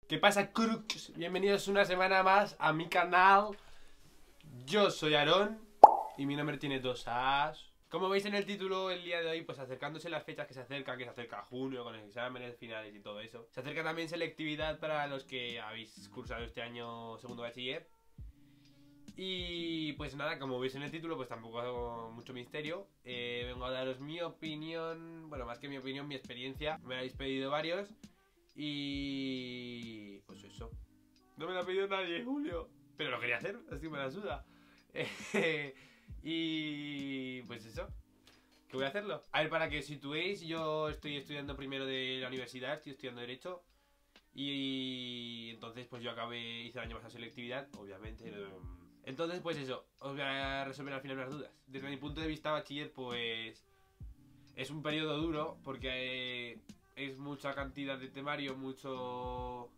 ¿Qué pasa, crux? Bienvenidos una semana más a mi canal. Yo soy Aarón y mi nombre tiene dos As. Como veis en el título, el día de hoy, pues acercándose las fechas que se acerca junio con los exámenes finales y todo eso. Se acerca también selectividad para los que habéis cursado este año segundo bachiller. Y pues nada, como veis en el título, pues tampoco hago mucho misterio. Vengo a daros mi opinión, bueno, más que mi opinión, mi experiencia. Me habéis pedido varios. Y pues eso. No me lo ha pedido nadie, Julio. Pero lo quería hacer, así me la suda. Y pues eso. ¿Qué voy a hacerlo? A ver, para que os situéis, yo estoy estudiando primero de la universidad, estoy estudiando Derecho. Y entonces pues yo hice el año pasado selectividad, obviamente. Entonces pues eso, os voy a resolver al final las dudas. Desde mi punto de vista bachiller pues es un periodo duro porque es mucha cantidad de temario, mucho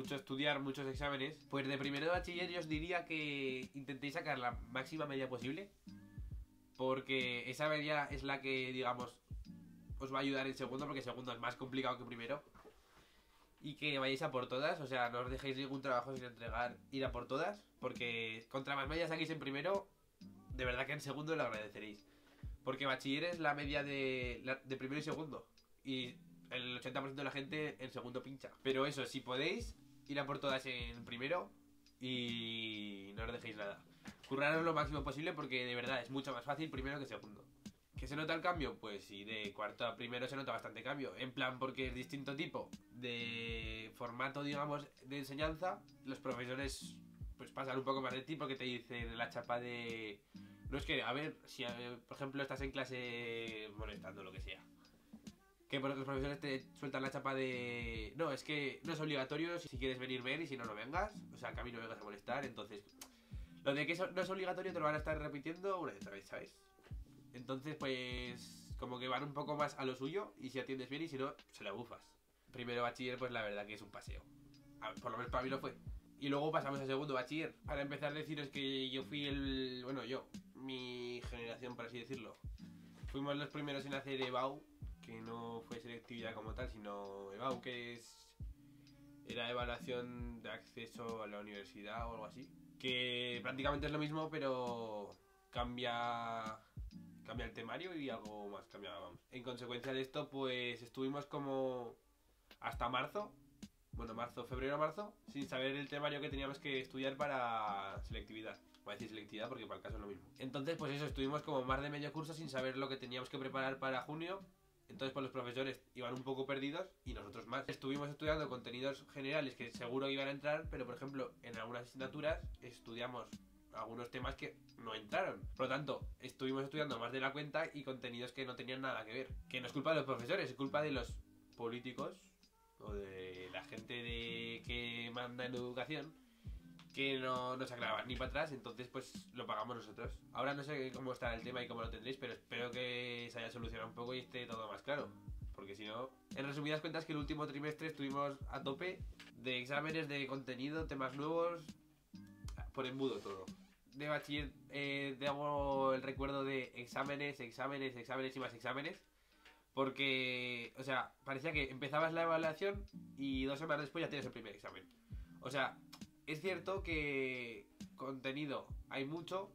estudiar, muchos exámenes. Pues de primero de bachiller yo os diría que intentéis sacar la máxima media posible, porque esa media es la que, digamos, os va a ayudar en segundo, porque segundo es más complicado que primero. Y que vayáis a por todas, o sea, no os dejéis ningún trabajo sin entregar, ir a por todas, porque contra más medias saquéis en primero, de verdad que en segundo lo agradeceréis. Porque bachiller es la media de primero y segundo. Y el 80% de la gente en segundo pincha. Pero eso, si podéis, ir a por todas en primero y no os dejéis nada. Curraros lo máximo posible porque de verdad es mucho más fácil primero que segundo. ¿Que se nota el cambio? Pues sí, de cuarto a primero se nota bastante cambio. En plan, porque es distinto tipo de formato, digamos, de enseñanza. Los profesores pues pasan un poco más de ti porque te dicen la chapa de... No es que, a ver, si por ejemplo estás en clase molestando, lo que sea. Que los profesores te sueltan la chapa de... No, es que no es obligatorio, si quieres venir, ven, y si no, no vengas. O sea, que a mí no me vengas a molestar, entonces... Lo de que eso no es obligatorio te lo van a estar repitiendo una y otra vez, ¿sabes? Entonces, pues, como que van un poco más a lo suyo y si atiendes bien y si no, se la bufas. Primero bachiller, pues la verdad que es un paseo. Por lo menos para mí lo fue. Y luego pasamos a segundo bachiller. Para empezar, deciros que yo fui mi generación, por así decirlo, fuimos los primeros en hacer EBAU, que no fue selectividad como tal, sino EBAU, era evaluación de acceso a la universidad o algo así. Que prácticamente es lo mismo, pero cambia el temario y algo más cambiaba, vamos. En consecuencia de esto, pues estuvimos como hasta marzo, bueno, febrero, marzo, sin saber el temario que teníamos que estudiar para selectividad. Voy a decir selectividad porque para el caso es lo mismo. Entonces, pues eso, estuvimos como más de medio curso sin saber lo que teníamos que preparar para junio. Entonces, pues los profesores iban un poco perdidos y nosotros más. Estuvimos estudiando contenidos generales que seguro iban a entrar, pero por ejemplo, en algunas asignaturas estudiamos algunos temas que no entraron. Por lo tanto, estuvimos estudiando más de la cuenta y contenidos que no tenían nada que ver. Que no es culpa de los profesores, es culpa de los políticos o de la gente que manda en educación, que no nos aclaraban ni para atrás, entonces pues lo pagamos nosotros. Ahora no sé cómo está el tema y cómo lo tendréis, pero espero que se haya solucionado un poco y esté todo más claro. Porque si no, en resumidas cuentas, que el último trimestre estuvimos a tope de exámenes, de contenido, temas nuevos, por embudo todo. De bachiller hago el recuerdo de exámenes y más exámenes. Porque, o sea, parecía que empezabas la evaluación y 2 semanas después ya tienes el primer examen. O sea, es cierto que contenido hay mucho.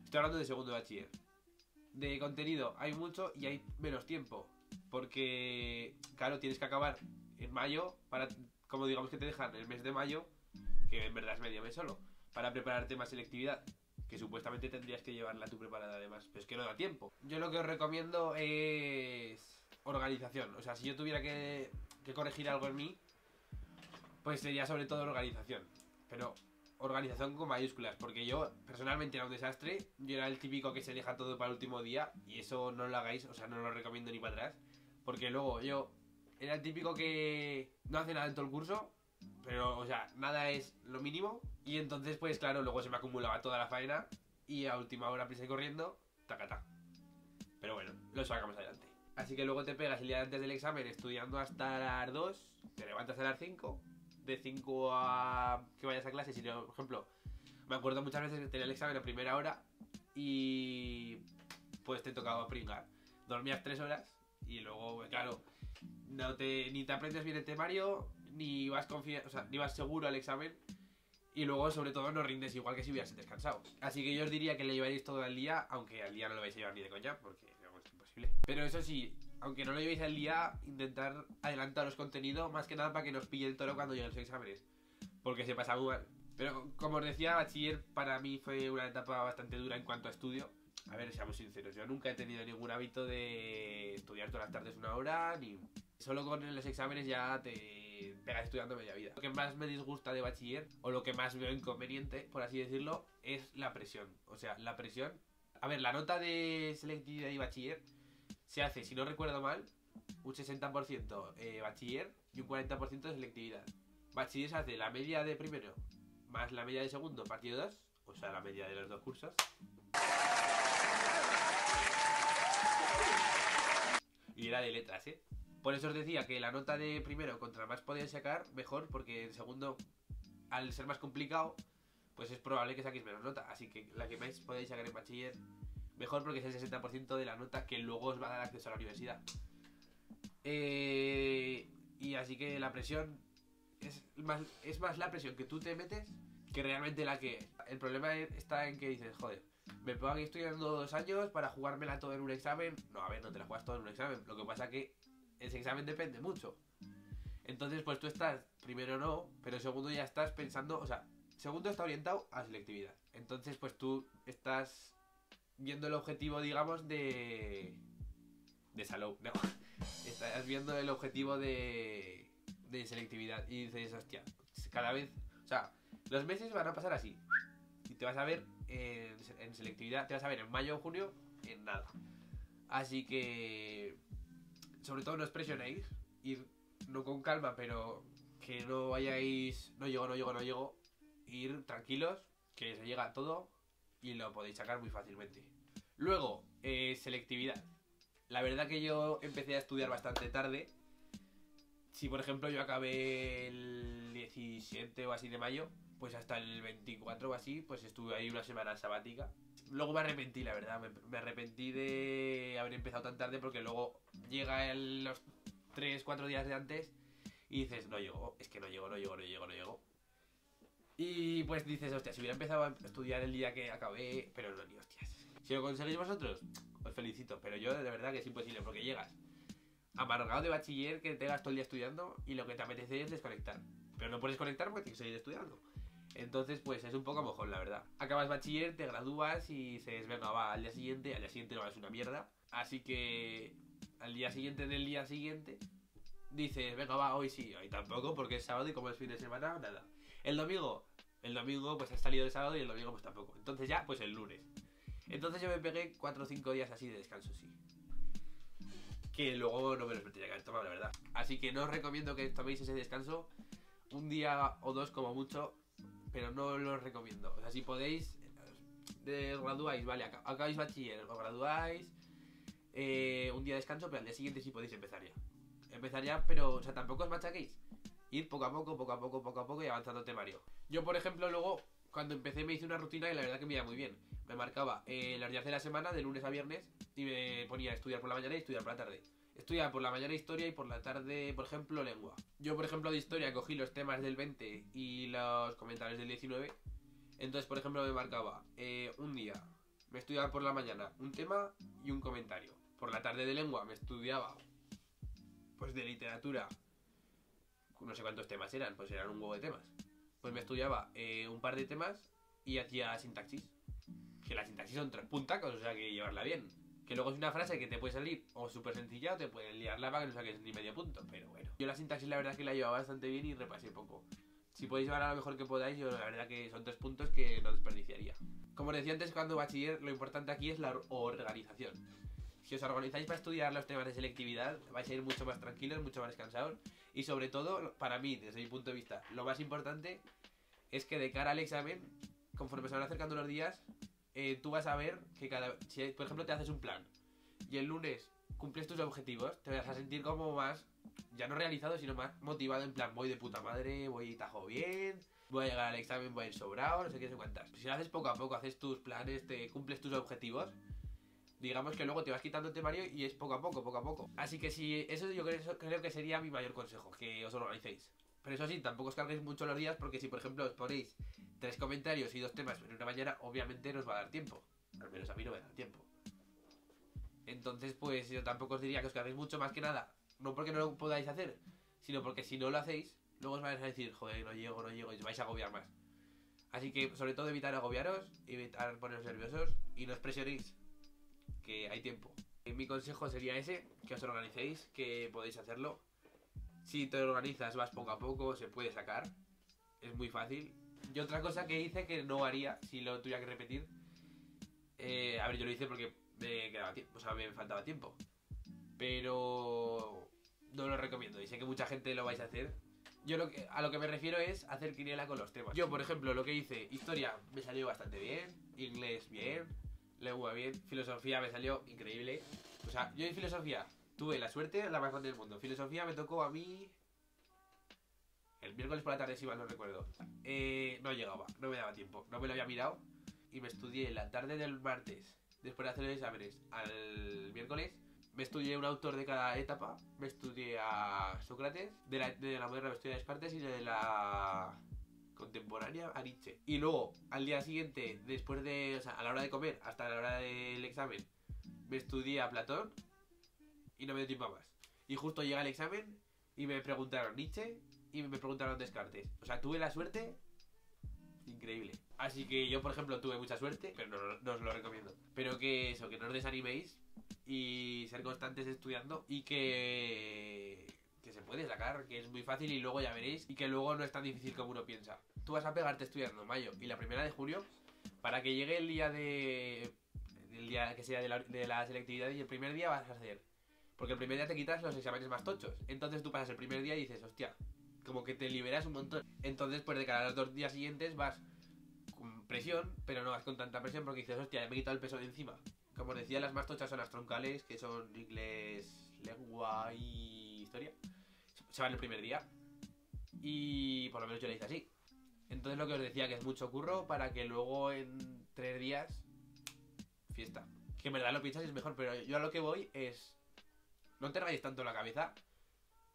Estoy hablando de segundo de bachiller. De contenido hay mucho y hay menos tiempo. Porque, claro, tienes que acabar en mayo para, como digamos que te dejan el mes de mayo, que en verdad es medio mes solo, para prepararte más selectividad, que supuestamente tendrías que llevarla tú preparada además, pero es que no da tiempo. Yo lo que os recomiendo es organización. O sea, si yo tuviera que corregir algo en mí, pues sería sobre todo organización. Pero organización con mayúsculas, porque yo personalmente era un desastre. Yo era el típico que se deja todo para el último día y eso no lo hagáis, o sea, no lo recomiendo ni para atrás. Porque luego yo era el típico que no hace nada en todo el curso, pero, o sea, nada es lo mínimo. Y entonces, pues claro, luego se me acumulaba toda la faena y a última hora, prisa y corriendo, tacata. Pero bueno, lo sacamos adelante. Así que luego te pegas el día antes del examen estudiando hasta las 2, te levantas a las 5, de 5 a que vayas a clase. Si no, por ejemplo, me acuerdo muchas veces que tenía el examen a primera hora y pues te tocaba pringar. Dormías 3 horas y luego, claro, ni te aprendes bien el temario, ni vas o sea, ni vas seguro al examen. Y luego, sobre todo, no rindes igual que si hubieras descansado. Así que yo os diría que le llevaréis todo al día, aunque al día no lo vais a llevar ni de coña, porque no, es imposible. Pero eso sí, aunque no lo llevéis al día, intentar adelantaros contenido, más que nada para que nos pille el toro cuando lleguen los exámenes. Porque se pasa muy mal. Pero como os decía, bachiller para mí fue una etapa bastante dura en cuanto a estudio. A ver, seamos sinceros, yo nunca he tenido ningún hábito de estudiar todas las tardes una hora, ni... Solo con los exámenes ya te pegas estudiando media vida. Lo que más me disgusta de bachiller, o lo que más veo inconveniente, por así decirlo, es la presión. O sea, la presión... A ver, la nota de selectividad y bachiller se hace, si no recuerdo mal, un 60% bachiller y un 40% de selectividad. Bachiller se hace la media de primero más la media de segundo partido 2, o sea, la media de los dos cursos. Y era de letras, ¿eh? Por eso os decía que la nota de primero, contra más podéis sacar, mejor, porque en segundo, al ser más complicado, pues es probable que saquéis menos nota. Así que la que más podéis sacar en bachiller, mejor, porque es el 60% de la nota que luego os va a dar acceso a la universidad. Y así que la presión es más la presión que tú te metes que realmente la que... El problema está en que dices, joder, me pongo aquí estudiando 2 años para jugármela todo en un examen. No, a ver, no te la juegas todo en un examen. Lo que pasa es que ese examen depende mucho. Entonces, pues tú estás, primero no, pero segundo ya estás pensando, o sea, segundo está orientado a selectividad. Entonces, pues tú estás viendo el objetivo, digamos, de salud, no. Estás viendo el objetivo de selectividad y dices, hostia, cada vez, o sea, los meses van a pasar así. Y te vas a ver en selectividad, te vas a ver en mayo o junio, en nada. Así que, sobre todo no os presionéis, ir no con calma, pero que no vayáis, no llego, ir tranquilos, que se llega a todo y lo podéis sacar muy fácilmente. Luego, selectividad. La verdad que yo empecé a estudiar bastante tarde. Si por ejemplo yo acabé el 17 o así de mayo, pues hasta el 24 o así, pues estuve ahí una semana sabática. Luego me arrepentí, la verdad, me arrepentí de haber empezado tan tarde, porque luego llega los 3-4 días de antes y dices, no llego, es que no llego. Y pues dices, hostia, si hubiera empezado a estudiar el día que acabé, pero no, ni hostias. Si lo conseguís vosotros, os felicito, pero yo de verdad que es imposible, porque llegas amargado de bachiller, que tengas todo el día estudiando y lo que te apetece es desconectar. Pero no puedes conectar porque tienes que seguir estudiando. Entonces, pues es un poco mojón, la verdad. Acabas bachiller, te gradúas y dices, venga, va, al día siguiente no es una mierda. Así que al día siguiente del día siguiente dices, venga, va, hoy sí, hoy tampoco, porque es sábado y como es fin de semana, nada. El domingo pues has salido de sábado y el domingo pues tampoco. Entonces ya, pues el lunes. Entonces yo me pegué 4 o 5 días así de descanso, sí. Que luego no me los tendría que haber tomado, la verdad. Así que no os recomiendo que toméis ese descanso. Un día o 2 como mucho, pero no lo recomiendo. O sea, si podéis, graduáis, vale, acabáis bachiller, os graduáis, un día de descanso, pero al día siguiente sí podéis empezar ya. Empezar ya, pero, o sea, tampoco os machaquéis. Ir poco a poco y avanzando temario. Yo, por ejemplo, luego, cuando empecé me hice una rutina y la verdad que me iba muy bien. Me marcaba los días de la semana, de lunes a viernes, y me ponía a estudiar por la mañana y estudiar por la tarde. Estudiaba por la mañana historia y por la tarde, por ejemplo, lengua. Yo, por ejemplo, de historia cogí los temas del 20 y los comentarios del 19. Entonces, por ejemplo, me marcaba un día, me estudiaba por la mañana un tema y un comentario. Por la tarde de lengua me estudiaba, pues de literatura, no sé cuántos temas eran, pues eran un huevo de temas. Pues me estudiaba un par de temas y hacía sintaxis. Que la sintaxis son 3 puntacos, o sea que llevarla bien. Que luego es una frase que te puede salir o súper sencilla o te puede liarla para que no saques ni medio punto, pero bueno. Yo la sintaxis la verdad que la llevaba bastante bien y repasé poco. Si podéis llevar a lo mejor que podáis, yo la verdad que son 3 puntos que no desperdiciaría. Como decía antes, cuando bachiller, lo importante aquí es la organización. Si os organizáis para estudiar los temas de selectividad, vais a ir mucho más tranquilos, mucho más descansados. Y sobre todo, para mí, desde mi punto de vista, lo más importante es que de cara al examen, conforme se van acercando los días, tú vas a ver que si por ejemplo te haces un plan y el lunes cumples tus objetivos, te vas a sentir como más, ya no realizado, sino más motivado, en plan, voy de puta madre, voy tajo bien, voy a llegar al examen, voy a ir sobrado, no sé qué, no sé cuántas. Si lo haces poco a poco, haces tus planes, te cumples tus objetivos, digamos que luego te vas quitando el temario y es poco a poco. Así que si eso yo creo que sería mi mayor consejo, que os organicéis. Pero eso sí, tampoco os carguéis mucho los días porque si por ejemplo os ponéis 3 comentarios y 2 temas en una mañana, obviamente no os va a dar tiempo. Al menos a mí no me da tiempo. Entonces pues yo tampoco os diría que os carguéis mucho, más que nada. No porque no lo podáis hacer, sino porque si no lo hacéis, luego os vais a decir, joder, no llego, y os vais a agobiar más. Así que sobre todo evitar agobiaros, evitar poneros nerviosos y no os presionéis, que hay tiempo. Mi consejo sería ese, que os organicéis, que podéis hacerlo. Si te organizas, vas poco a poco, se puede sacar. Es muy fácil. Y otra cosa que hice que no haría, si lo tuviera que repetir. A ver, yo lo hice porque me quedaba tiempo, o sea, me faltaba tiempo. Pero no lo recomiendo y sé que mucha gente lo vais a hacer. Yo a lo que me refiero es hacer quiniela con los temas. Yo, por ejemplo, lo que hice, historia me salió bastante bien, inglés bien, lengua bien, filosofía me salió increíble. O sea, yo en filosofía tuve la suerte, la más grande del mundo. Filosofía me tocó a mí el miércoles por la tarde, si mal no recuerdo. No llegaba, no me daba tiempo, no me lo había mirado. Y me estudié la tarde del martes, después de hacer los exámenes, al miércoles. Me estudié un autor de cada etapa. Me estudié a Sócrates, de la moderna me estudié a Descartes y de la contemporánea a Nietzsche. Y luego, al día siguiente, después de, o sea, a la hora de comer, hasta la hora del examen, me estudié a Platón y no me dio tiempo a más. Y justo llega el examen y me preguntaron Nietzsche y me preguntaron Descartes. O sea, tuve la suerte increíble. Así que yo, por ejemplo, tuve mucha suerte, pero no os lo recomiendo. Pero que eso, que no os desaniméis y ser constantes estudiando y que se puede sacar, que es muy fácil y luego ya veréis y que luego no es tan difícil como uno piensa. Tú vas a pegarte estudiando en mayo y la primera de junio para que llegue el día que sea de la selectividad y el primer día vas a hacer. Porque el primer día te quitas los exámenes más tochos. Entonces tú pasas el primer día y dices, hostia, como que te liberas un montón. Entonces pues de cara a los 2 días siguientes vas con presión, pero no vas con tanta presión porque dices, hostia, ya me he quitado el peso de encima. Como os decía, las más tochas son las troncales, que son inglés, lengua y historia. Se van el primer día. Y por lo menos yo lo hice así. Entonces lo que os decía, que es mucho curro para que luego en 3 días, fiesta. Que en verdad lo piensas y es mejor, pero yo a lo que voy es, no te rayes tanto la cabeza,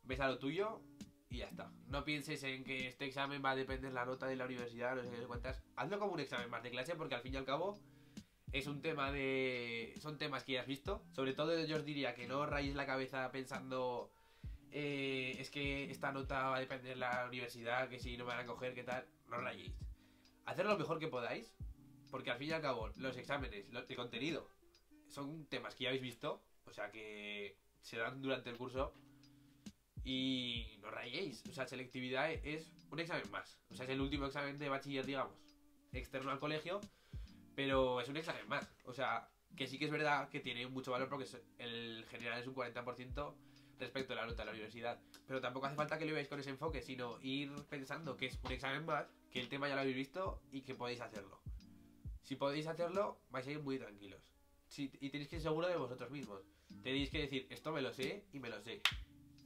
ves a lo tuyo y ya está. No pienses en que este examen va a depender la nota de la universidad, no sé qué cuentas. Hazlo como un examen más de clase porque al fin y al cabo es un tema de... Son temas que ya has visto. Sobre todo yo os diría que no os rayéis la cabeza pensando es que esta nota va a depender de la universidad, que si no me van a coger, qué tal. No os rayéis. Haced lo mejor que podáis, porque al fin y al cabo los exámenes de contenido son temas que ya habéis visto, o sea que se dan durante el curso. Y no rayéis, o sea, selectividad es un examen más. O sea, es el último examen de bachiller, digamos, externo al colegio, pero es un examen más. O sea, que sí que es verdad que tiene mucho valor porque el general es un 40% respecto a la nota de la universidad. Pero tampoco hace falta que lo veáis con ese enfoque, sino ir pensando que es un examen más, que el tema ya lo habéis visto y que podéis hacerlo. Si podéis hacerlo, vais a ir muy tranquilos. Y tenéis que ser seguro de vosotros mismos. Tenéis que decir, esto me lo sé y me lo sé.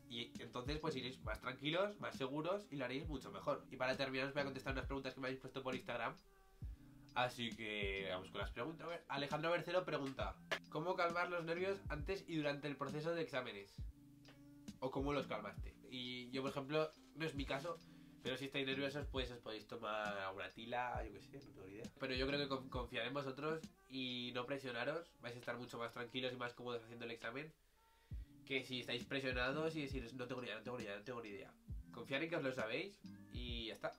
Y entonces pues iréis más tranquilos, más seguros y lo haréis mucho mejor. Y para terminar os voy a contestar unas preguntas que me habéis puesto por Instagram. Así que vamos con las preguntas. A ver, Alejandro Bercero pregunta: ¿cómo calmar los nervios antes y durante el proceso de exámenes? ¿O cómo los calmaste? Y yo, por ejemplo, no es mi caso, pero si estáis nerviosos pues os podéis tomar alguna tila, yo qué sé, no tengo ni idea. Pero yo creo que confiar en vosotros y no presionaros, vais a estar mucho más tranquilos y más cómodos haciendo el examen que si estáis presionados y decís, no tengo ni idea, no tengo ni idea, no tengo ni idea. Confiar en que os lo sabéis y ya está.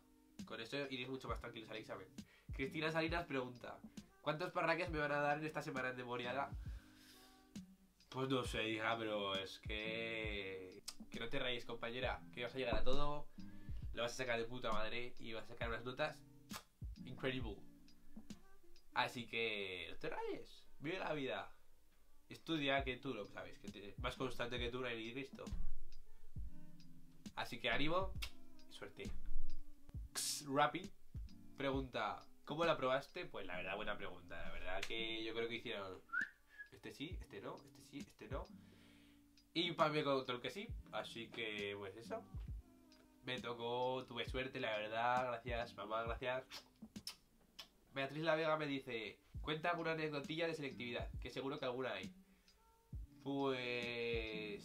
Con eso iréis mucho más tranquilos al examen. Cristina Salinas pregunta: ¿cuántos parraques me van a dar en esta semana endemoniada? Pues no sé, hija, pero es que no te rayes, compañera. Que vas a llegar a todo, lo vas a sacar de puta madre y vas a sacar unas notas incredible. Así que no te rayes, vive la vida. Estudia, que tú lo sabes, que más constante que tú no hay ni Cristo. Así que ánimo y suerte. Rappi pregunta: ¿cómo la probaste? Pues la verdad, buena pregunta. La verdad que yo creo que hicieron este sí, este no, este sí, este no. Y para mí me contó el que sí. Así que pues eso. Me tocó, tuve suerte, la verdad. Gracias, mamá, gracias. Beatriz La Vega me dice: cuenta alguna anécdotilla de selectividad, que seguro que alguna hay. Pues...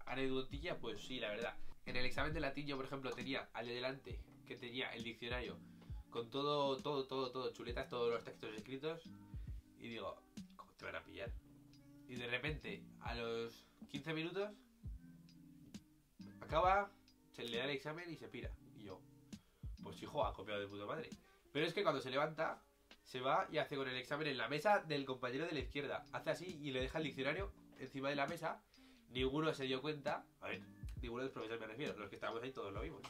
anécdotilla, pues sí, la verdad. En el examen de latín yo, por ejemplo, tenía al de delante, que tenía el diccionario con todo, chuletas, todos los textos escritos. Y digo, ¿cómo te van a pillar? Y de repente, a los 15 minutos, acaba, se le da el examen y se pira. Y yo, pues hijo, ha copiado de puta madre. Pero es que cuando se levanta, se va y hace con el examen en la mesa del compañero de la izquierda. Hace así y le deja el diccionario encima de la mesa. Ninguno se dio cuenta. A ver, ninguno de los profesores me refiero. Los que estábamos ahí todos lo vimos.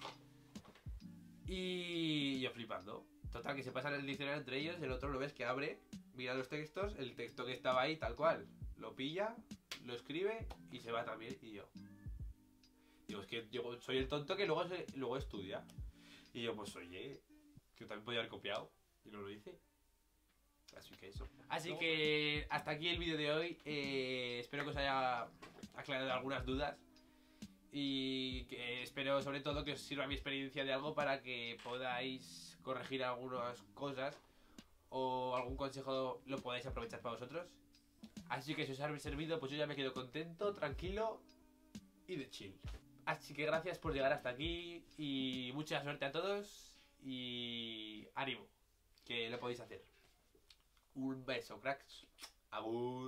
Y yo flipando. Total, que se pasan el diccionario entre ellos. El otro lo ves que abre, mira los textos. El texto que estaba ahí, tal cual. Lo pilla, lo escribe y se va también. Y yo digo, es que yo soy el tonto que luego estudia. Y yo, pues oye, que también podía haber copiado. Y no lo hice. Así que eso. Así que hasta aquí el vídeo de hoy. Espero que os haya aclarado algunas dudas. Y que espero sobre todo que os sirva mi experiencia de algo para que podáis corregir algunas cosas. O algún consejo lo podáis aprovechar para vosotros. Así que si os ha servido, pues yo ya me quedo contento, tranquilo y de chill. Así que gracias por llegar hasta aquí. Y mucha suerte a todos. Y ánimo, que lo podéis hacer. Un beso, cracks. Abur.